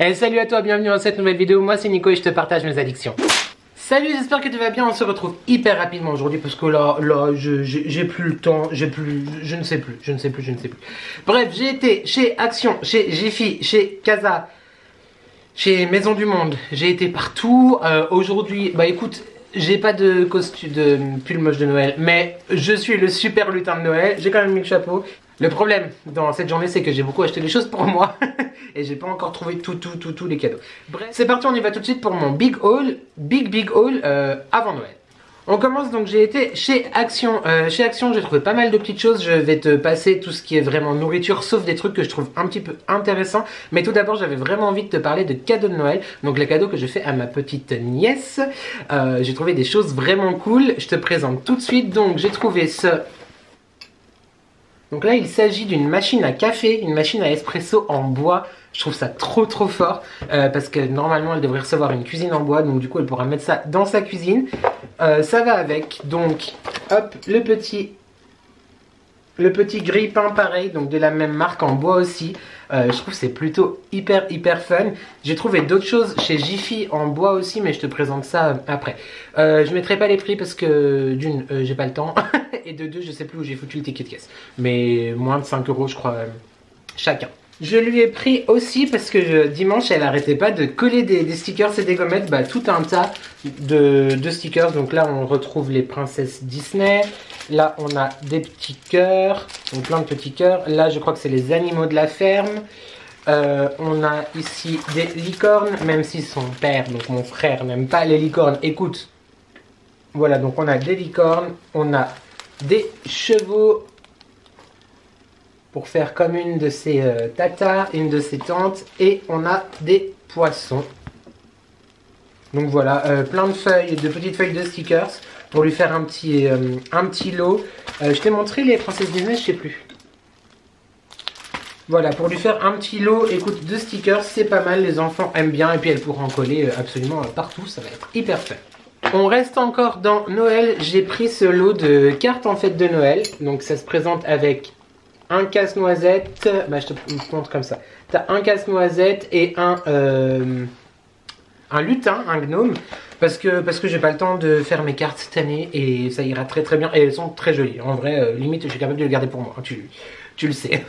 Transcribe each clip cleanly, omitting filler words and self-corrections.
Et salut à toi, bienvenue dans cette nouvelle vidéo, moi c'est Nico et je te partage mes addictions. Salut, j'espère que tu vas bien, on se retrouve hyper rapidement aujourd'hui parce que là, j'ai plus le temps, je ne sais plus. Bref, j'ai été chez Action, chez Jiffy, chez Casa, chez Maison du Monde, j'ai été partout. Aujourd'hui, bah écoute, j'ai pas de costume, de pull moche de Noël, mais je suis le super lutin de Noël, j'ai quand même mis le chapeau. Le problème dans cette journée, c'est que j'ai beaucoup acheté des choses pour moi et j'ai pas encore trouvé tous les cadeaux. Bref, c'est parti, on y va tout de suite pour mon big haul, big haul avant Noël. On commence donc, j'ai été chez Action. Chez Action, j'ai trouvé pas mal de petites choses. Je vais te passer tout ce qui est vraiment nourriture, sauf des trucs que je trouve un petit peu intéressants. Mais tout d'abord, j'avais vraiment envie de te parler de cadeaux de Noël. Donc les cadeaux que je fais à ma petite nièce. J'ai trouvé des choses vraiment cool. Je te présente tout de suite. Donc j'ai trouvé ce... Donc là, il s'agit d'une machine à café, une machine à espresso en bois. Je trouve ça trop fort parce que normalement, elle devrait recevoir une cuisine en bois. Donc du coup, elle pourra mettre ça dans sa cuisine. Ça va avec, donc, hop, le petit grille-pain pareil, donc de la même marque en bois aussi. Je trouve que c'est plutôt hyper fun. J'ai trouvé d'autres choses chez Jiffy en bois aussi, mais je te présente ça après. Je mettrai pas les prix parce que d'une, j'ai pas le temps, et de deux, je sais plus où j'ai foutu le ticket de caisse. Mais moins de 5 € je crois chacun. Je lui ai pris aussi parce que dimanche elle arrêtait pas de coller des stickers et des gommettes, bah, tout un tas de stickers. Donc là on retrouve les princesses Disney, là on a des petits cœurs, donc plein de petits cœurs. Là je crois que c'est les animaux de la ferme. On a ici des licornes, même si son père, donc mon frère, n'aime pas les licornes. Écoute, voilà, donc on a des licornes, on a des chevaux pour faire comme une de ses tatas, une de ses tantes, et on a des poissons. Donc voilà, plein de feuilles, de petites feuilles de stickers pour lui faire un petit lot. Je t'ai montré les princesses Disney, je sais plus. Voilà, pour lui faire un petit lot, écoute, de stickers, c'est pas mal, les enfants aiment bien, et puis elle pourra en coller absolument partout, ça va être hyper fun. On reste encore dans Noël, j'ai pris ce lot de cartes en fête de Noël, donc ça se présente avec un casse-noisette, bah je te montre comme ça. T'as un casse-noisette et un lutin, un gnome, parce que j'ai pas le temps de faire mes cartes cette année et ça ira très bien et elles sont très jolies. En vrai, limite je suis capable de les garder pour moi, hein, tu le sais.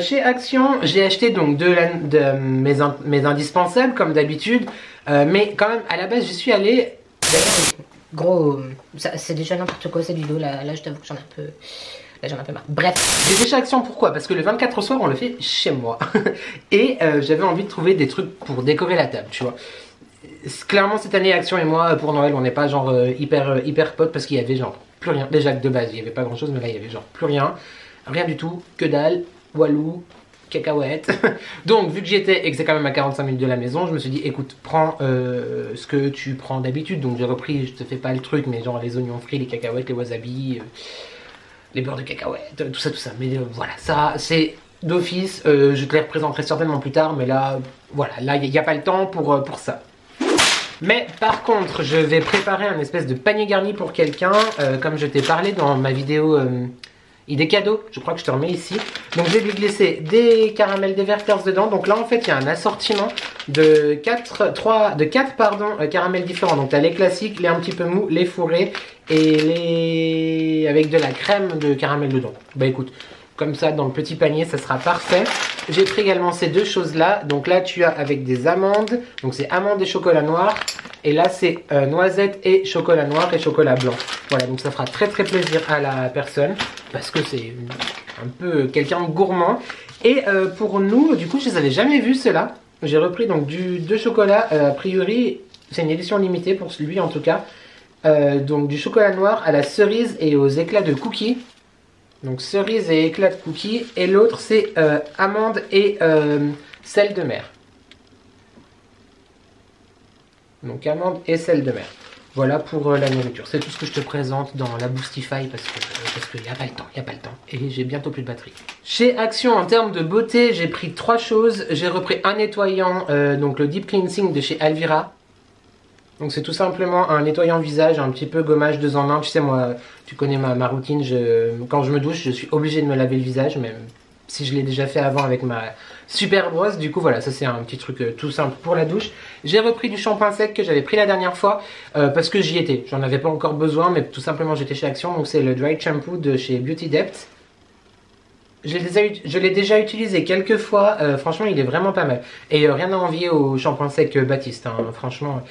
Chez Action, j'ai acheté donc mes indispensables comme d'habitude, mais quand même à la base j'y suis allée. Gros, c'est déjà n'importe quoi cette vidéo, là je t'avoue que j'en ai un peu... Là j'en ai un peu marre. Bref. J'ai fait chez Action, pourquoi? Parce que le 24 au soir on le fait chez moi. Et j'avais envie de trouver des trucs pour décorer la table, tu vois. Clairement cette année Action et moi pour Noël on n'est pas genre hyper potes parce qu'il y avait genre plus rien. Déjà que de base il n'y avait pas grand chose, mais là il y avait genre plus rien. Rien du tout, que dalle, walou, cacahuètes. Donc vu que j'y étais et que c'est quand même à 45 minutes de la maison, je me suis dit écoute, prends ce que tu prends d'habitude. Donc j'ai repris, je te fais pas le truc, mais genre les oignons frits, les cacahuètes, les wasabi, les beurres de cacahuètes, tout ça. Mais voilà, ça c'est d'office, je te les représenterai certainement plus tard, mais là, voilà, là il n'y a pas le temps pour ça. Mais par contre, je vais préparer un espèce de panier garni pour quelqu'un, comme je t'ai parlé dans ma vidéo idée cadeau, je crois que je te remets ici. Donc je vais lui glisser des caramels Werther's dedans. Donc là en fait il y a un assortiment de 4 caramels différents. Donc tu as les classiques, les un petit peu mous, les fourrés et les avec de la crème de caramel dedans. Bah écoute, comme ça dans le petit panier ça sera parfait. J'ai pris également ces deux choses là. Donc là tu as avec des amandes, donc c'est amandes et chocolat noir. Et là c'est noisette et chocolat noir et chocolat blanc. Voilà, donc ça fera très plaisir à la personne parce que c'est un peu quelqu'un de gourmand. Et pour nous, du coup je les avais jamais vus ceux-là. J'ai repris donc de chocolat, a priori c'est une édition limitée pour celui en tout cas. Donc du chocolat noir à la cerise et aux éclats de cookies. Donc cerise et éclats de cookies. Et l'autre c'est amande et sel de mer. Donc amande et sel de mer. Voilà pour la nourriture. C'est tout ce que je te présente dans la Boostify parce qu'il n'y a pas le temps. Et j'ai bientôt plus de batterie. Chez Action, en termes de beauté, j'ai pris 3 choses. J'ai repris un nettoyant, donc le Deep Cleansing de chez Alvira. Donc c'est tout simplement un nettoyant visage, un petit peu gommage 2 en 1. Tu sais moi, tu connais ma routine. Quand je me douche, je suis obligé de me laver le visage. Même si je l'ai déjà fait avant avec ma super brosse. Du coup voilà, ça c'est un petit truc tout simple pour la douche. J'ai repris du shampoing sec que j'avais pris la dernière fois parce que j'y étais. J'en avais pas encore besoin, mais tout simplement j'étais chez Action. Donc c'est le Dry Shampoo de chez Beauty Depth. Je l'ai déjà utilisé quelques fois, franchement il est vraiment pas mal. Et rien à envier au shampoing sec Baptiste, hein, franchement.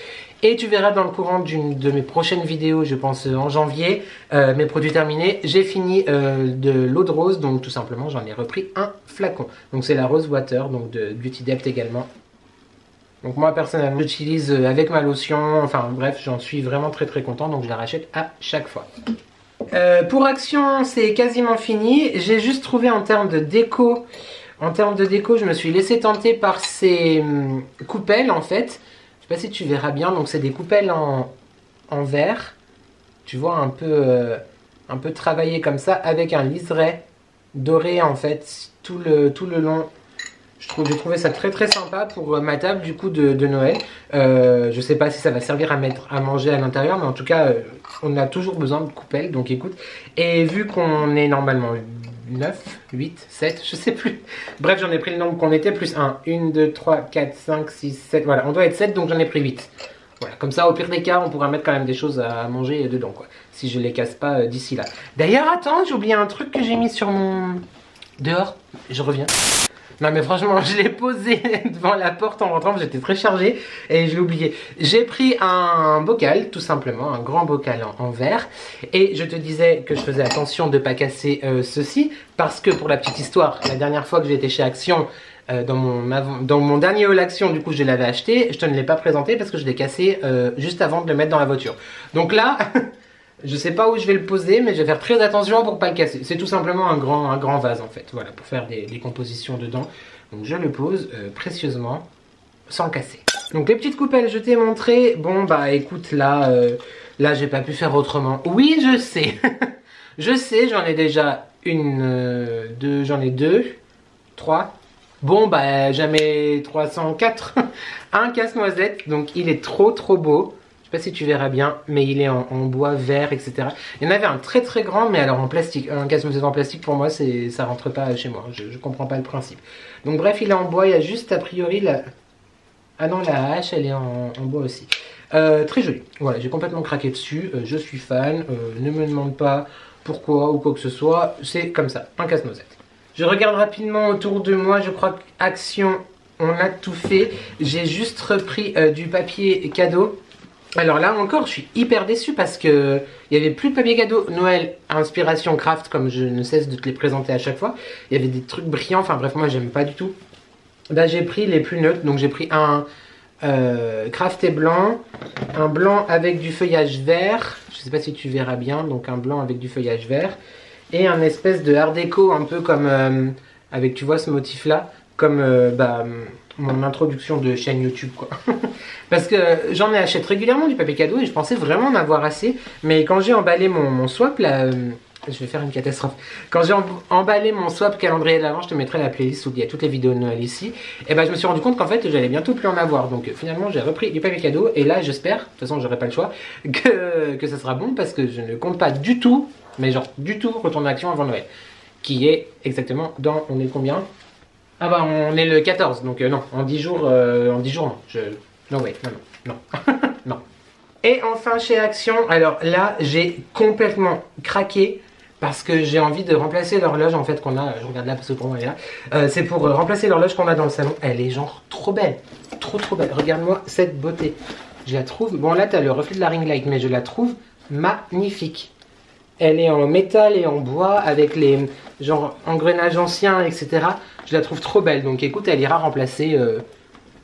Et tu verras dans le courant d'une de mes prochaines vidéos, je pense en janvier, mes produits terminés. J'ai fini de l'eau de rose, donc tout simplement j'en ai repris un flacon. Donc c'est la Rose Water, donc de Beauty Depth également. Donc moi personnellement j'utilise avec ma lotion, enfin bref j'en suis vraiment très content, donc je la rachète à chaque fois. Pour Action, c'est quasiment fini. J'ai juste trouvé en termes de déco, je me suis laissé tenter par ces coupelles en fait. Je sais pas si tu verras bien. Donc c'est des coupelles en verre. Tu vois un peu travaillé comme ça avec un liseré doré en fait tout le long. J'ai trouvé ça très sympa pour ma table du coup de Noël. Je sais pas si ça va servir à mettre à manger à l'intérieur, mais en tout cas on a toujours besoin de coupelles, donc écoute. Et vu qu'on est normalement 9, 8, 7, je sais plus. Bref, j'en ai pris le nombre qu'on était, plus 1, 2, 3, 4, 5, 6, 7. Voilà, on doit être 7, donc j'en ai pris 8. Voilà, comme ça au pire des cas, on pourra mettre quand même des choses à manger dedans, quoi. Si je les casse pas d'ici là. D'ailleurs, attends, j'ai oublié un truc que j'ai mis sur mon... Dehors, je reviens. Non mais franchement je l'ai posé devant la porte en rentrant, j'étais très chargée et je l'ai oublié. J'ai pris un bocal tout simplement, un grand bocal en verre. Et je te disais que je faisais attention de ne pas casser ceci. Parce que pour la petite histoire, la dernière fois que j'ai été chez Action, dans mon dernier haul Action, du coup je l'avais acheté. Je te ne l'ai pas présenté parce que je l'ai cassé juste avant de le mettre dans la voiture. Donc là... Je sais pas où je vais le poser, mais je vais faire très attention pour pas le casser. C'est tout simplement un grand vase en fait, voilà, pour faire des compositions dedans. Donc je le pose précieusement, sans le casser. Donc les petites coupelles, je t'ai montré. Bon bah écoute, là j'ai pas pu faire autrement. Oui, je sais. Je sais, j'en ai déjà j'en ai deux, trois. Bon bah jamais 304. Un casse-noisette, donc il est trop beau. Je sais pas si tu verras bien, mais il est en bois vert, etc. Il y en avait un très grand, mais alors en plastique. Un casse-noisette en plastique, pour moi, ça rentre pas chez moi. Je comprends pas le principe. Donc bref, il est en bois. Il y a juste a priori la... Ah non, la hache, elle est en bois aussi. Très joli. Voilà, j'ai complètement craqué dessus. Je suis fan. Ne me demande pas pourquoi ou quoi que ce soit. C'est comme ça, un casse-noisette. Je regarde rapidement autour de moi. Je crois qu'Action, on a tout fait. J'ai juste repris du papier cadeau. Alors là encore, je suis hyper déçu parce que il n'y avait plus de papier cadeau Noël inspiration craft comme je ne cesse de te les présenter à chaque fois. Il y avait des trucs brillants, enfin bref, moi j'aime pas du tout. Là j'ai pris les plus neutres, donc j'ai pris un crafté blanc, un blanc avec du feuillage vert, je sais pas si tu verras bien, donc un blanc avec du feuillage vert, et un espèce de art déco un peu comme, avec tu vois ce motif là, comme mon introduction de chaîne YouTube quoi. Parce que j'en achète régulièrement du papier cadeau et je pensais vraiment en avoir assez. Mais quand j'ai emballé mon swap là, je vais faire une catastrophe. Quand j'ai emballé mon swap calendrier de l'avant, je te mettrai la playlist où il y a toutes les vidéos de Noël ici. Et ben je me suis rendu compte qu'en fait j'allais bientôt plus en avoir. Donc finalement j'ai repris du papier cadeau et là j'espère, de toute façon j'aurai pas le choix, que ça sera bon parce que je ne compte pas du tout, mais genre du tout retourner à Action avant Noël. Qui est exactement dans, on est combien? Ah bah on est le 14, donc non, en 10 jours non. Non, ouais, non. Non. Et enfin chez Action, alors là j'ai complètement craqué parce que j'ai envie de remplacer l'horloge en fait qu'on a, je regarde là parce que pour moi elle est là, c'est pour remplacer l'horloge qu'on a dans le salon. Elle est genre trop belle, trop belle, regarde-moi cette beauté. Je la trouve, bon là tu as le reflet de la ring light mais je la trouve magnifique. Elle est en métal et en bois avec les genre engrenages anciens etc. Je la trouve trop belle, donc écoute elle ira remplacer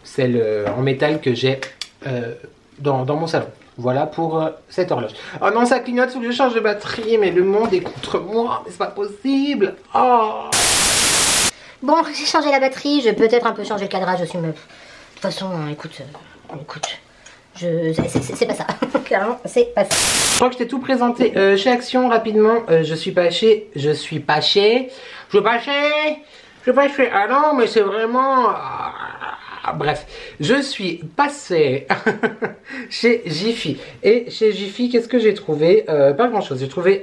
celle en métal que j'ai dans mon salon. Voilà pour cette horloge. Oh non, ça clignote, faut que je change de batterie, mais le monde est contre moi, mais c'est pas possible. Oh. Bon, j'ai changé la batterie, je vais peut-être un peu changer le cadrage aussi, mais de toute façon, écoute, c'est pas ça. Clairement, c'est pas ça. Je crois que je t'ai tout présenté chez Action rapidement. Je suis pas chez. Ah non, mais c'est vraiment. Bref, je suis passée chez Jiffy. Et chez Jiffy, qu'est-ce que j'ai trouvé? Pas grand chose. J'ai trouvé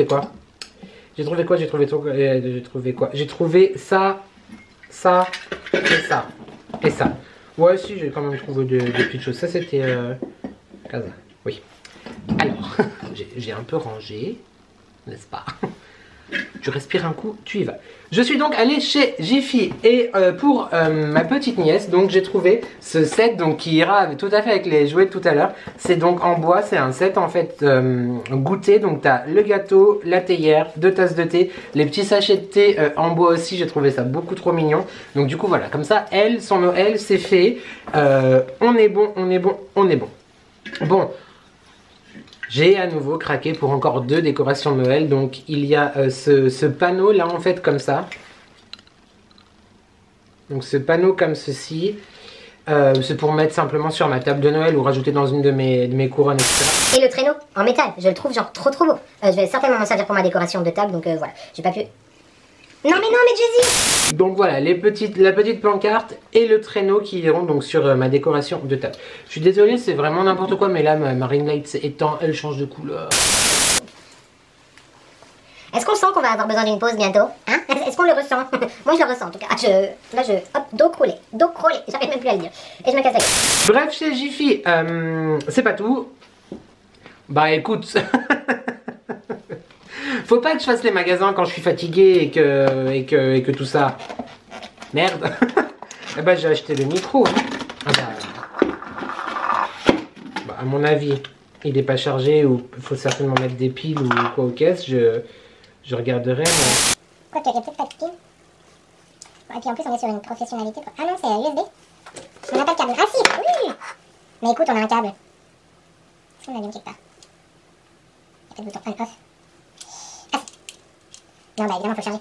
quoi? J'ai trouvé quoi? J'ai trouvé quoi? J'ai trouvé ça, ça et ça. Et ça. Ouais, si, j'ai quand même trouvé des petites choses. Ça, c'était Casa. Oui. Alors, j'ai un peu rangé, n'est-ce pas? Tu respires un coup, tu y vas. Je suis donc allée chez Jiffy et pour ma petite nièce, donc j'ai trouvé ce set donc qui ira tout à fait avec les jouets de tout à l'heure. C'est donc en bois, c'est un set en fait goûter. Donc tu as le gâteau, la théière, 2 tasses de thé, les petits sachets de thé en bois aussi. J'ai trouvé ça beaucoup trop mignon. Donc du coup voilà, comme ça, elle, son Noël, c'est fait. On est bon, on est bon, on est bon. Bon. J'ai à nouveau craqué pour encore 2 décorations de Noël. Donc il y a ce panneau là en fait comme ça. Donc ce panneau comme ceci. C'est pour mettre simplement sur ma table de Noël ou rajouter dans une de mes couronnes, etc. Et le traîneau en métal, je le trouve genre trop beau. Je vais certainement m'en servir pour ma décoration de table, donc voilà, j'ai pas pu... Non mais Jessie! Donc voilà, la petite pancarte et le traîneau qui iront donc sur ma décoration de table. Je suis désolé, c'est vraiment n'importe quoi, mais là ma ring light étant, elle change de couleur. Est-ce qu'on sent qu'on va avoir besoin d'une pause bientôt? Hein? Est-ce qu'on le ressent? Moi je le ressens en tout cas. Hop, dos crôlé, j'arrive même plus à le dire. Et je me casse la gueule. Bref, chez Jiffy, c'est pas tout. Bah écoute... Faut pas que je fasse les magasins quand je suis fatigué et que tout ça. Merde. Eh ben j'ai acheté le micro. Ah bah, à mon avis, il est pas chargé ou il faut certainement mettre des piles ou quoi aux caisses. Je regarderai. Mais... Quoi, tu as peut-être pas de piles. Et puis en plus on est sur une professionnalité quoi. Ah non, c'est USB. On n'a pas de câble. Ah si, oui. Mais écoute, on a un câble. Est-ce qu'on l'allume quelque part? Il y a peut-être le bouton on-off. Non, bah évidemment, faut charger.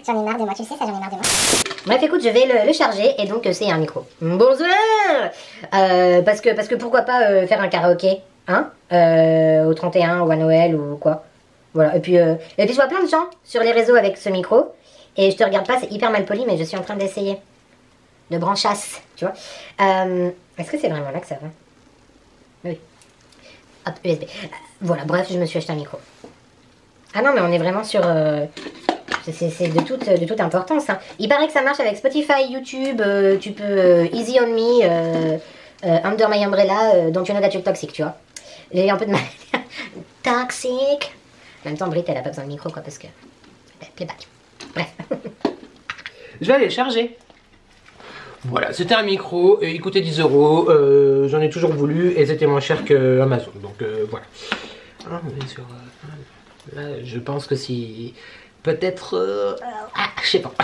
J'en ai marre de moi, tu sais ça, j'en ai marre de moi. Bref, écoute, je vais le charger et donc c'est un micro. Bonsoir. Parce que pourquoi pas faire un karaoké, hein, au 31 ou à Noël ou quoi. Voilà, et puis je vois plein de gens sur les réseaux avec ce micro et je te regarde pas, c'est hyper mal poli, mais je suis en train d'essayer de branchasse, tu vois. Est-ce que c'est vraiment là que ça va? Oui. Hop, USB. Voilà, bref, je me suis acheté un micro. Ah non, mais on est vraiment sur... c'est de toute importance. Hein. Il paraît que ça marche avec Spotify, YouTube, tu peux Easy on Me, Under My Umbrella, Don't You Know That You're Toxic, tu vois. J'ai eu un peu de mal. Toxic. En même temps, Brit, elle a pas besoin de micro, quoi, parce que... Playback. Bref. Je vais aller le charger. Voilà, c'était un micro, il coûtait 10 €, j'en ai toujours voulu et c'était moins cher que Amazon, donc voilà. Ah, on est sur... là, je pense que si... Peut-être... je sais pas.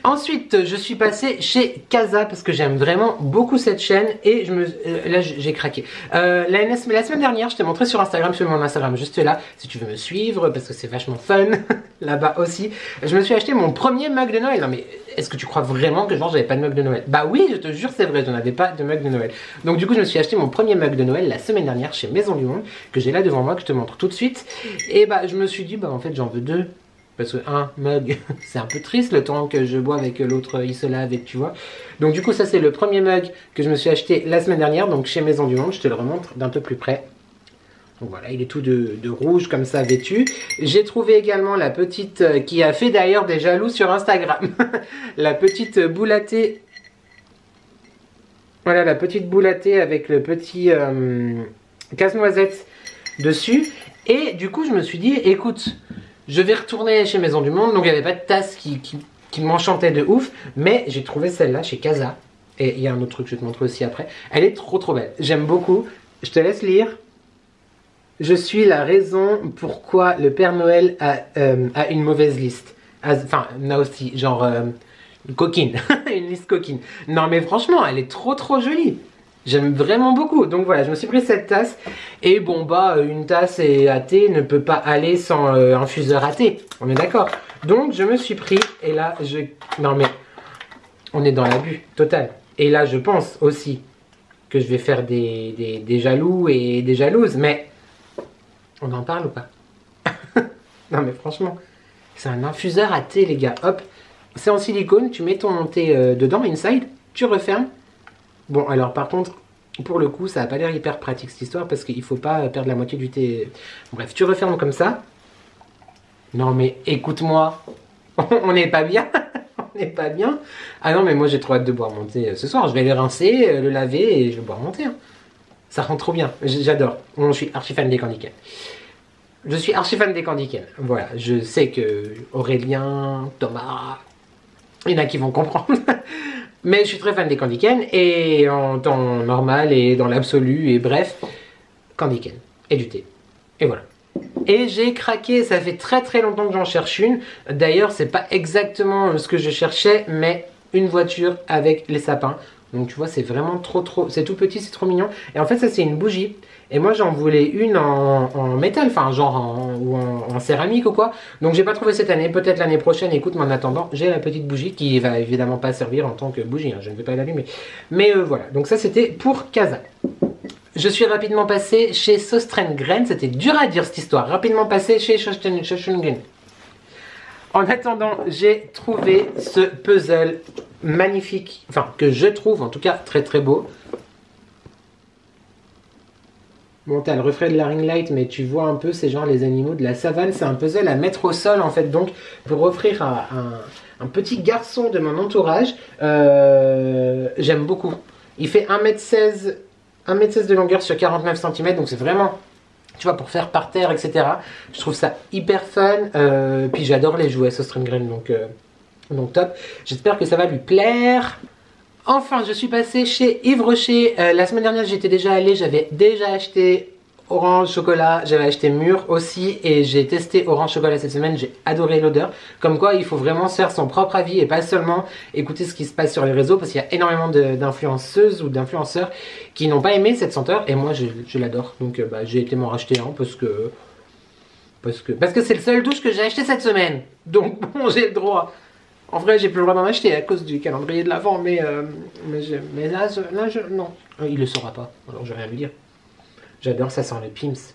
Ensuite, je suis passée chez Casa parce que j'aime vraiment beaucoup cette chaîne et là j'ai craqué. La semaine dernière, je t'ai montré sur Instagram, sur mon Instagram juste là, si tu veux me suivre parce que c'est vachement fun là-bas aussi. Je me suis acheté mon premier mug de Noël. Non mais est-ce que tu crois vraiment que genre j'avais pas de mug de Noël? Bah oui, je te jure, c'est vrai, je n'avais pas de mug de Noël. Donc du coup, je me suis acheté mon premier mug de Noël la semaine dernière chez Maison du Monde que j'ai là devant moi, que je te montre tout de suite. Et bah je me suis dit, bah en fait j'en veux 2. Parce que un mug, c'est un peu triste le temps que je bois avec l'autre, il se lave et tu vois. Donc du coup, ça c'est le premier mug que je me suis acheté la semaine dernière, donc chez Maison du Monde. Je te le remontre d'un peu plus près. Donc voilà, il est tout de rouge comme ça vêtu. J'ai trouvé également la petite, qui a fait d'ailleurs des jaloux sur Instagram. La petite boule à thé. Voilà, la petite boule à thé avec le petit casse-noisette dessus. Et du coup, je me suis dit, écoute... Je vais retourner chez Maison du Monde, donc il n'y avait pas de tasse qui m'enchantait de ouf, mais j'ai trouvé celle-là chez Casa. Et il y a un autre truc que je vais te montrer aussi après. Elle est trop belle, j'aime beaucoup. Je te laisse lire. Je suis la raison pourquoi le Père Noël a une mauvaise liste. Enfin, là aussi, genre coquine, une liste coquine. Non mais franchement, elle est trop jolie. J'aime vraiment beaucoup, donc voilà, je me suis pris cette tasse. Et bon bah, une tasse à thé ne peut pas aller sans infuseur à thé, on est d'accord. Donc je me suis pris, et là non mais, on est dans l'abus total. Et là je pense aussi que je vais faire des jaloux et des jalouses, mais on en parle ou pas? Non mais franchement, c'est un infuseur à thé les gars, hop. C'est en silicone, tu mets ton thé dedans, inside, tu refermes. Bon, alors par contre, pour le coup, ça n'a pas l'air hyper pratique cette histoire parce qu'il ne faut pas perdre la moitié du thé. Bref, tu refermes comme ça. Non mais écoute-moi, on n'est pas bien. On n'est pas bien. Ah non mais moi j'ai trop hâte de boire mon thé ce soir. Je vais le rincer, le laver et je vais boire mon thé. Hein. Ça rend trop bien. J'adore. Je suis archi fan des candy cane. Je suis archi fan des candy cane. Voilà, je sais que Aurélien, Thomas, il y en a qui vont comprendre. Mais je suis très fan des candy cane et en temps normal et dans l'absolu et bref, candy cane et du thé. Et voilà. Et j'ai craqué, ça fait très très longtemps que j'en cherche une. D'ailleurs, c'est pas exactement ce que je cherchais, mais une voiture avec les sapins. Donc tu vois, c'est vraiment trop, c'est tout petit, c'est trop mignon. Et en fait, ça c'est une bougie. Et moi j'en voulais une en métal, enfin genre en céramique ou quoi. Donc j'ai pas trouvé cette année, peut-être l'année prochaine. Écoute, mais en attendant, j'ai la petite bougie qui va évidemment pas servir en tant que bougie. Hein, je ne vais pas l'allumer. Mais voilà, donc ça c'était pour Casa. Je suis rapidement passé chez Søstrene, c'était dur à dire cette histoire. Rapidement passé chez Søstrene. En attendant, j'ai trouvé ce puzzle magnifique, enfin que je trouve en tout cas très très beau. Bon, t'as le reflet de la ring light, mais tu vois un peu, c'est genre les animaux de la savane. C'est un puzzle à mettre au sol en fait, donc pour offrir à un petit garçon de mon entourage. J'aime beaucoup. Il fait 1m16 de longueur sur 49 cm, donc c'est vraiment, tu vois, pour faire par terre, etc. Je trouve ça hyper fun. Puis j'adore les jouets Søstrene, donc top. J'espère que ça va lui plaire. Enfin, je suis passée chez Yves Rocher. La semaine dernière, j'étais déjà allée. J'avais déjà acheté orange chocolat. J'avais acheté mûr aussi. Et j'ai testé orange chocolat cette semaine. J'ai adoré l'odeur. Comme quoi, il faut vraiment se faire son propre avis et pas seulement écouter ce qui se passe sur les réseaux. Parce qu'il y a énormément d'influenceuses ou d'influenceurs qui n'ont pas aimé cette senteur. Et moi, je l'adore. Donc, j'ai été m'en racheter un parce que c'est le seul douche que j'ai acheté cette semaine. Donc, bon, j'ai le droit. En vrai, j'ai plus le droit d'en acheter à cause du calendrier de l'avant, mais là, non. Il le saura pas, alors je vais rien lui dire. J'adore, ça sent le Pims.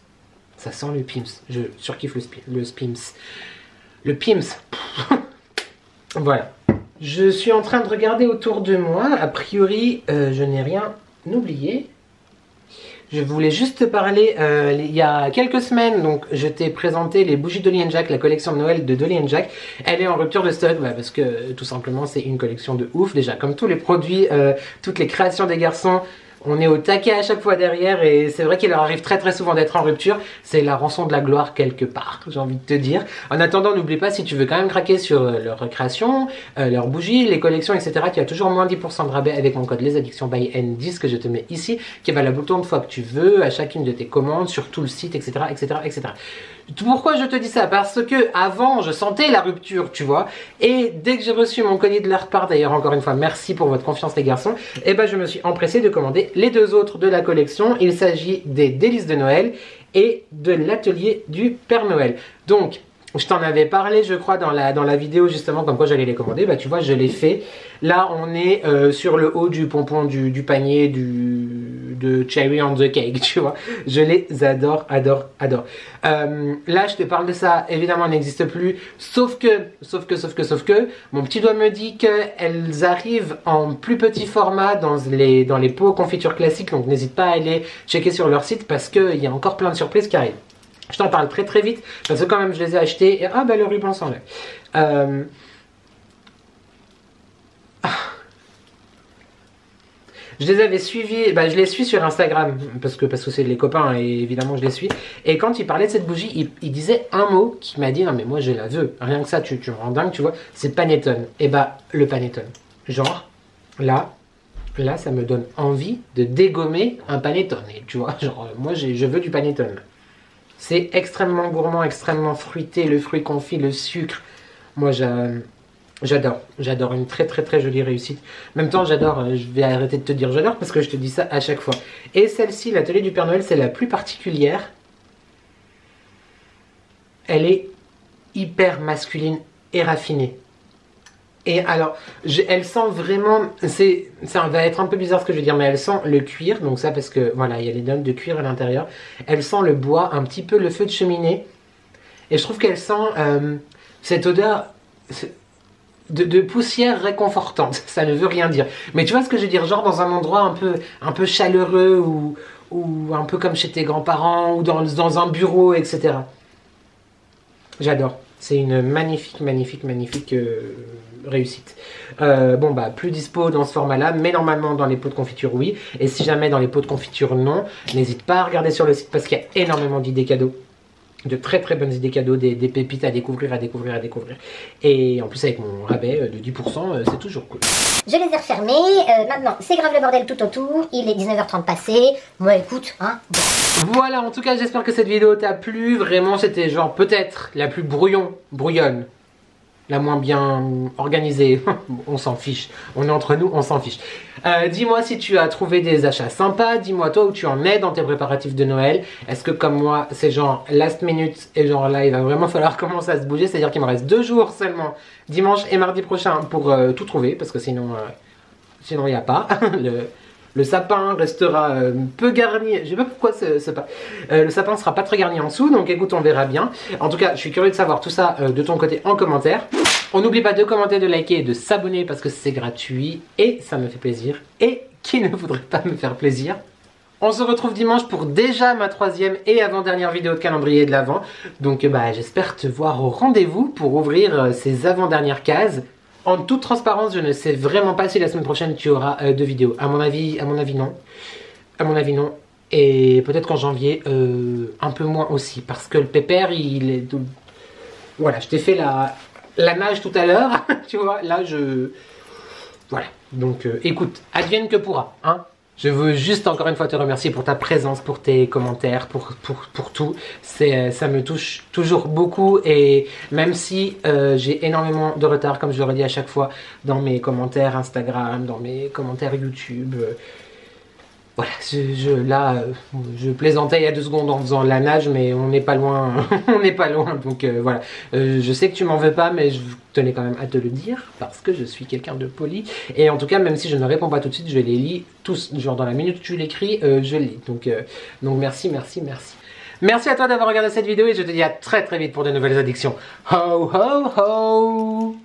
Ça sent le Pims. Je surkiffe le Pims. Le Pims. Voilà. Je suis en train de regarder autour de moi. A priori, je n'ai rien oublié. Je voulais juste te parler, il y a quelques semaines, donc je t'ai présenté les bougies Dolly & Jack, la collection de Noël de Dolly & Jack. Elle est en rupture de stock, parce que tout simplement c'est une collection de ouf. Déjà, comme tous les produits, toutes les créations des garçons, on est au taquet à chaque fois derrière et c'est vrai qu'il leur arrive très souvent d'être en rupture. C'est la rançon de la gloire quelque part, j'ai envie de te dire. En attendant, n'oublie pas, si tu veux quand même craquer sur leurs créations, leurs bougies, les collections, etc., tu as toujours moins 10% de rabais avec mon code lesaddictions by N10 que je te mets ici, qui est valable autant de fois que tu veux, à chacune de tes commandes, sur tout le site, etc., etc., etc. Pourquoi je te dis ça? Parce que avant je sentais la rupture, tu vois, et dès que j'ai reçu mon colis de leur part, d'ailleurs encore une fois merci pour votre confiance les garçons, et je me suis empressé de commander les deux autres de la collection. Il s'agit des délices de Noël et de l'atelier du Père Noël. Donc je t'en avais parlé je crois dans la vidéo justement comme quoi j'allais les commander, tu vois je l'ai fait. Là on est sur le haut du pompon du panier de Cherry on the Cake, tu vois. Je les adore. Là je te parle de ça, évidemment elle n'existe plus, sauf que mon petit doigt me dit qu'elles arrivent en plus petit format dans les pots confiture classiques, donc n'hésite pas à aller checker sur leur site parce qu'il y a encore plein de surprises qui arrivent. Je t'en parle très vite parce que quand même je les ai achetés et le ruban s'enlève. Je les avais suivis, je les suis sur Instagram parce que c'est les copains et évidemment je les suis. Et quand il parlait de cette bougie, il disait un mot qui m'a dit non mais moi je la veux. Rien que ça tu me rends dingue, tu vois. C'est panettone. Et le panettone. Genre là ça me donne envie de dégommer un panettone. Et tu vois, genre moi je veux du panettone. C'est extrêmement gourmand, extrêmement fruité, le fruit confit, le sucre. Moi j'adore, une très jolie réussite. En même temps j'adore, je vais arrêter de te dire j'adore parce que je te dis ça à chaque fois. Et celle-ci, l'atelier du Père Noël, c'est la plus particulière. Elle est hyper masculine et raffinée. Et alors, elle sent vraiment, ça va être un peu bizarre ce que je vais dire, mais elle sent le cuir, donc ça parce que voilà, il y a les notes de cuir à l'intérieur. Elle sent le bois, un petit peu le feu de cheminée. Et je trouve qu'elle sent cette odeur de poussière réconfortante. Ça ne veut rien dire. Mais tu vois ce que je veux dire, genre dans un endroit un peu chaleureux ou un peu comme chez tes grands-parents ou dans un bureau, etc. J'adore. C'est une magnifique réussite. Bon bah plus dispo dans ce format là, mais normalement dans les pots de confiture oui. Et si jamais dans les pots de confiture non, n'hésite pas à regarder sur le site parce qu'il y a énormément d'idées cadeaux. De très bonnes idées cadeaux, des pépites à découvrir. Et en plus avec mon rabais de 10%, c'est toujours cool. Je les ai refermés, maintenant c'est grave le bordel tout autour, il est 19h30 passé, moi écoute, hein. Voilà, en tout cas j'espère que cette vidéo t'a plu, vraiment c'était genre peut-être la plus brouillonne, la moins bien organisée, on s'en fiche, on est entre nous, on s'en fiche. Dis-moi si tu as trouvé des achats sympas, dis-moi toi où tu en es dans tes préparatifs de Noël. Est-ce que comme moi c'est genre last minute et genre là il va vraiment falloir commencer à se bouger, c'est à dire qu'il me reste 2 jours seulement, dimanche et mardi prochain pour tout trouver parce que sinon il n'y a pas. Le sapin restera peu garni, je sais pas pourquoi le sapin sera pas très garni en dessous, donc écoute on verra bien. En tout cas je suis curieux de savoir tout ça de ton côté en commentaire. On n'oublie pas de commenter, de liker et de s'abonner parce que c'est gratuit et ça me fait plaisir. Et qui ne voudrait pas me faire plaisir? On se retrouve dimanche pour déjà ma 3e et avant-dernière vidéo de calendrier de l'Avent. Donc bah, j'espère te voir au rendez-vous pour ouvrir ces avant-dernières cases. En toute transparence, je ne sais vraiment pas si la semaine prochaine tu auras 2 vidéos. À mon avis non. À mon avis non. Et peut-être qu'en janvier, un peu moins aussi. Parce que le pépère, il est... Voilà, je t'ai fait la nage tout à l'heure. Tu vois, là voilà. Donc écoute, advienne que pourra. Hein. Je veux juste encore une fois te remercier pour ta présence, pour tes commentaires, pour tout. Ça me touche toujours beaucoup et même si j'ai énormément de retard, comme je le redis à chaque fois, dans mes commentaires Instagram, dans mes commentaires YouTube. Voilà, je plaisantais il y a 2 secondes en faisant la nage, mais on n'est pas loin, on n'est pas loin, donc voilà. Je sais que tu m'en veux pas, mais je tenais quand même à te le dire, parce que je suis quelqu'un de poli, et en tout cas, même si je ne réponds pas tout de suite, je les lis tous, genre dans la minute où tu l'écris, je lis, donc merci. Merci à toi d'avoir regardé cette vidéo, et je te dis à très vite pour de nouvelles addictions. Ho ho ho!